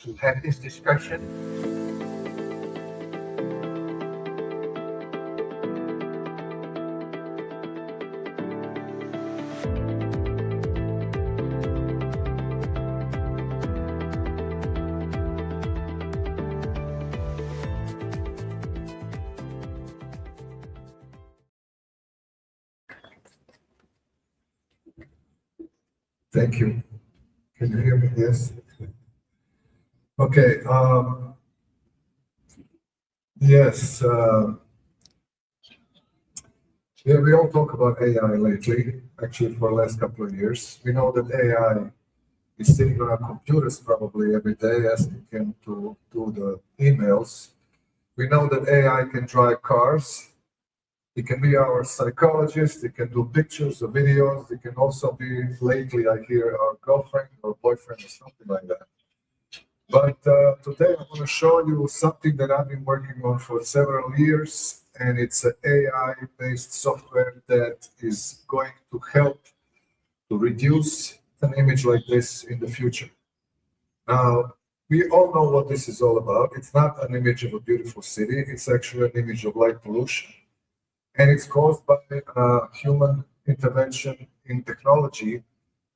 to have this discussion. Thank you. Can you hear me? Yes. Okay. Yes. Yeah, we all talk about AI lately, actually for the last couple of years. We know that AI is sitting on our computers probably every day asking him to do the emails. We know that AI can drive cars. It can be our psychologist. It can do pictures or videos. It can also be, lately I hear, our girlfriend or boyfriend or something like that. But today I'm going to show you something that I've been working on for several years, and it's an AI-based software that is going to help to reduce an image like this in the future. Now, we all know what this is all about. It's not an image of a beautiful city. It's actually an image of light pollution. And it's caused by human intervention in technology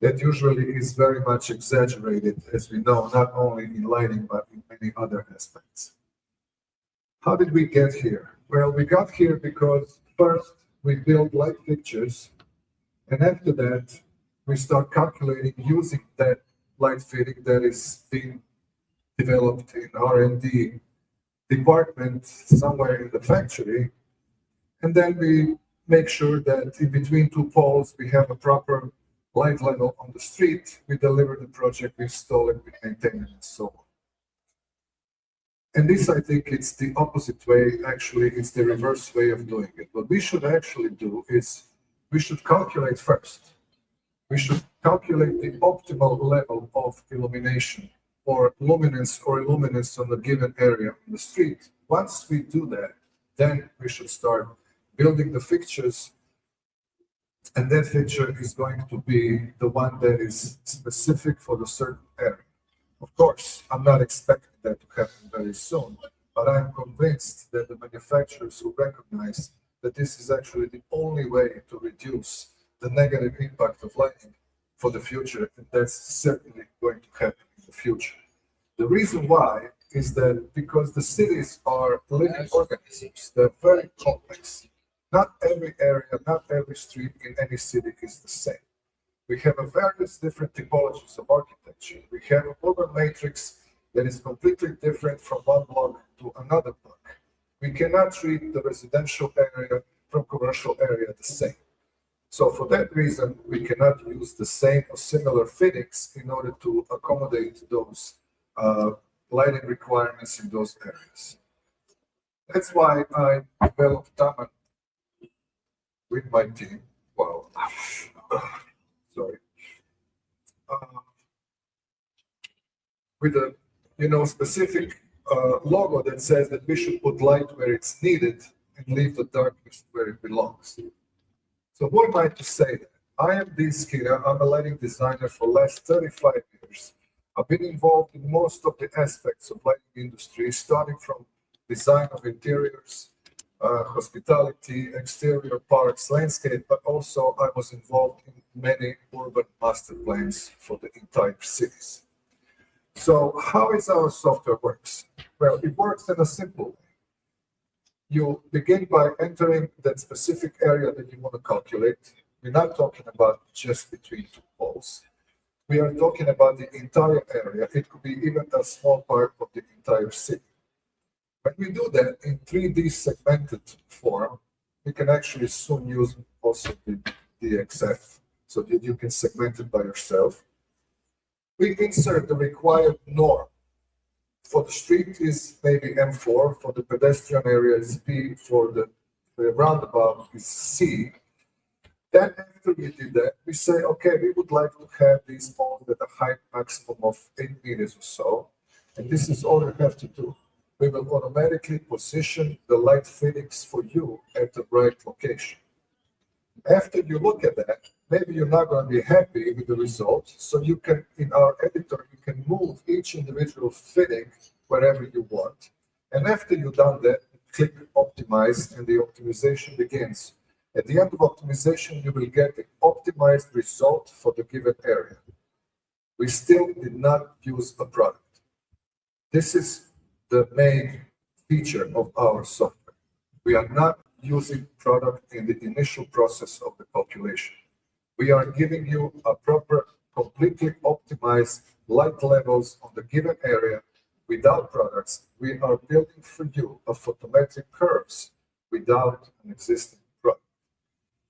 that usually is very much exaggerated, as we know, not only in lighting, but in many other aspects. How did we get here? Well, we got here because first we build light fixtures, and after that, we start calculating using that light fitting that is being developed in R&D department somewhere in the factory. And then we make sure that in between two poles, we have a proper light level on the street. We deliver the project, we install it, we maintain it, and so on. And this, I think, it's the opposite way. Actually, it's the reverse way of doing it. What we should actually do is we should calculate first. We should calculate the optimal level of illumination or luminance on a given area on the street. Once we do that, then we should start building the fixtures, and that fixture is going to be the one that is specific for the certain area. Of course, I'm not expecting that to happen very soon, but I'm convinced that the manufacturers will recognize that this is actually the only way to reduce the negative impact of lighting for the future, and that's certainly going to happen in the future. The reason why is that because the cities are living organisms, they're very complex. Not every area, not every street in any city is the same. We have a various different typologies of architecture. We have a urban matrix that is completely different from one block to another block. We cannot treat the residential area from commercial area the same. So for that reason, we cannot use the same or similar fittings in order to accommodate those lighting requirements in those areas. That's why I developed TAMAN with my team. Wow. Sorry. With a specific logo that says that we should put light where it's needed and leave the darkness where it belongs. So who am I to say that? I am Skira. I'm a lighting designer for the last 35 years. I've been involved in most of the aspects of lighting industry, starting from design of interiors, hospitality, exterior parks, landscape, but also I was involved in many urban master plans for the entire cities. So how is our software works? Well, it works in a simple way. You begin by entering that specific area that you want to calculate. We're not talking about just between two poles. We are talking about the entire area. It could be even a small part of the entire city. When we do that in 3D segmented form, we can actually soon use also the DXF so that you can segment it by yourself. We insert the required norm. For the street is maybe M4, for the pedestrian area is P, for the roundabout is C. Then after we did that, we say, okay, we would like to have these poles at a height maximum of 8 meters or so. And this is all you have to do. We will automatically position the light fittings for you at the right location. After you look at that, maybe you're not going to be happy with the result. So you can, in our editor, you can move each individual fitting wherever you want. And after you've done that, click optimize and the optimization begins. At the end of optimization, you will get the optimized result for the given area. We still did not use a product. This is the main feature of our software. We are not using product in the initial process of the calculation. We are giving you a proper, completely optimized light levels on the given area without products. We are building for you a photometric curves without an existing product.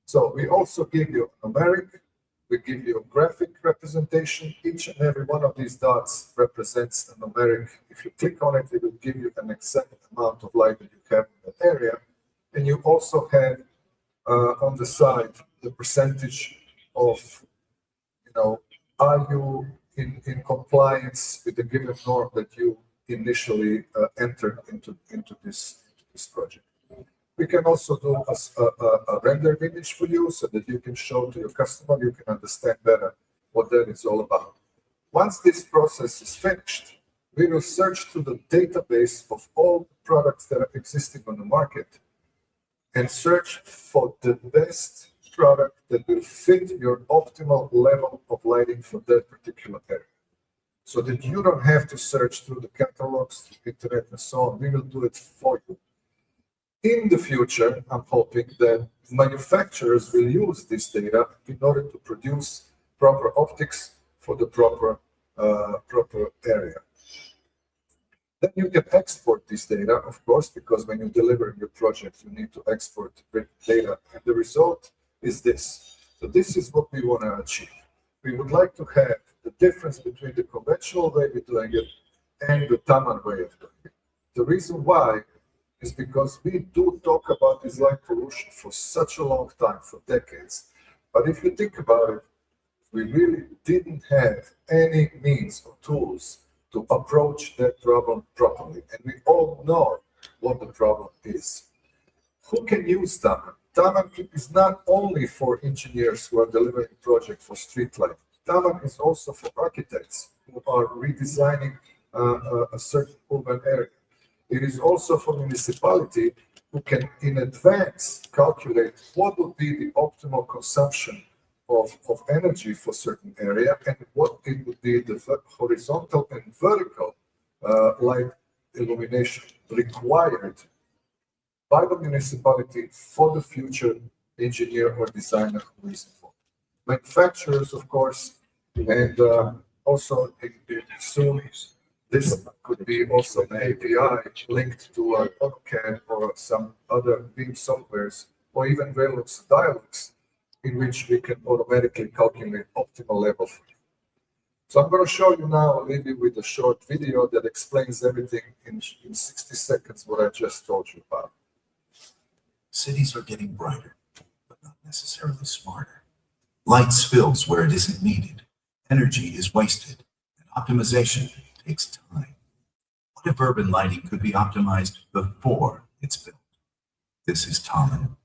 So we also give you a numeric, we give you a graphic representation. Each and every one of these dots represents a numeric. If you click on it, it will give you an exact amount of light that you have in that area. And you also have on the side the percentage of, are you in compliance with the given norm that you initially entered into this project. We can also do a rendered image for you so that you can show to your customer, you can understand better what that is all about. Once this process is finished, we will search through the database of all products that are existing on the market and search for the best product that will fit your optimal level of lighting for that particular area. So that you don't have to search through the catalogs, through internet and so on. We will do it for you. In the future, I'm hoping that manufacturers will use this data in order to produce proper optics for the proper area. Then you can export this data, of course, because when you deliver your project, you need to export the data. And the result is this. So this is what we want to achieve. We would like to have the difference between the conventional way of doing it and the TAMAN way of doing it. The reason why is because we do talk about this light pollution for such a long time, for decades. But if you think about it, we really didn't have any means or tools to approach that problem properly. And we all know what the problem is. Who can use TAMAN? TAMAN is not only for engineers who are delivering a project for street lighting. TAMAN is also for architects who are redesigning a certain urban area. It is also for municipality who can in advance calculate what would be the optimal consumption of energy for certain area and what it would be the horizontal and vertical light illumination required by the municipality for the future engineer or designer who is involved. Manufacturers, of course, and also soon this could be also an API linked to an AutoCAD or some other BIM softwares or even Velux dialogues in which we can automatically calculate optimal level. So I'm going to show you now, leave you with a short video that explains everything in 60 seconds what I just told you about. Cities are getting brighter, but not necessarily smarter. Light spills where it isn't needed. Energy is wasted, and optimization takes time. What if urban lighting could be optimized before it's built? This is TAMAN,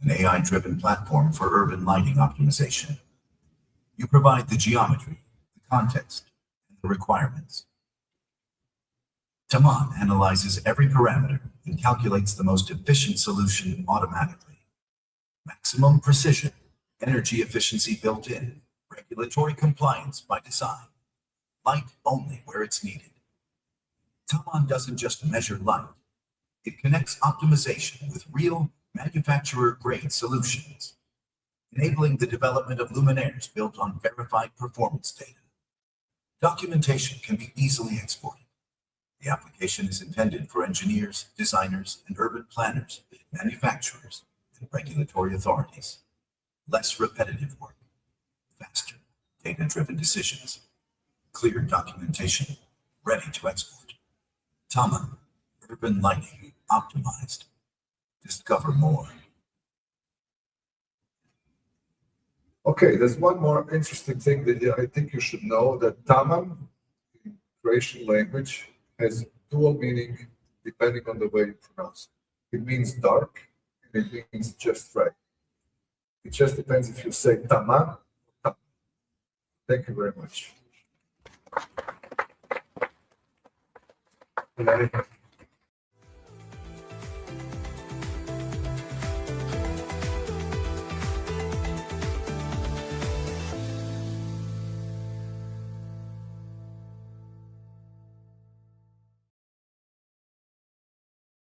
an AI-driven platform for urban lighting optimization. You provide the geometry, the context, and the requirements. TAMAN analyzes every parameter and calculates the most efficient solution automatically. Maximum precision, energy efficiency built in, regulatory compliance by design, light only where it's needed. TAMAN doesn't just measure light, it connects optimization with real manufacturer-grade solutions, enabling the development of luminaires built on verified performance data. Documentation can be easily exported. The application is intended for engineers, designers, and urban planners, manufacturers, and regulatory authorities. Less repetitive work, faster, data-driven decisions, clear documentation, ready to export. TAMAN, urban lighting optimized. Discover more. Okay, there's one more interesting thing that I think you should know, that TAMAN, in Croatian language, has dual meaning depending on the way you pronounce it. It means dark and it means just right. It just depends if you say TAMAN. Thank you very much.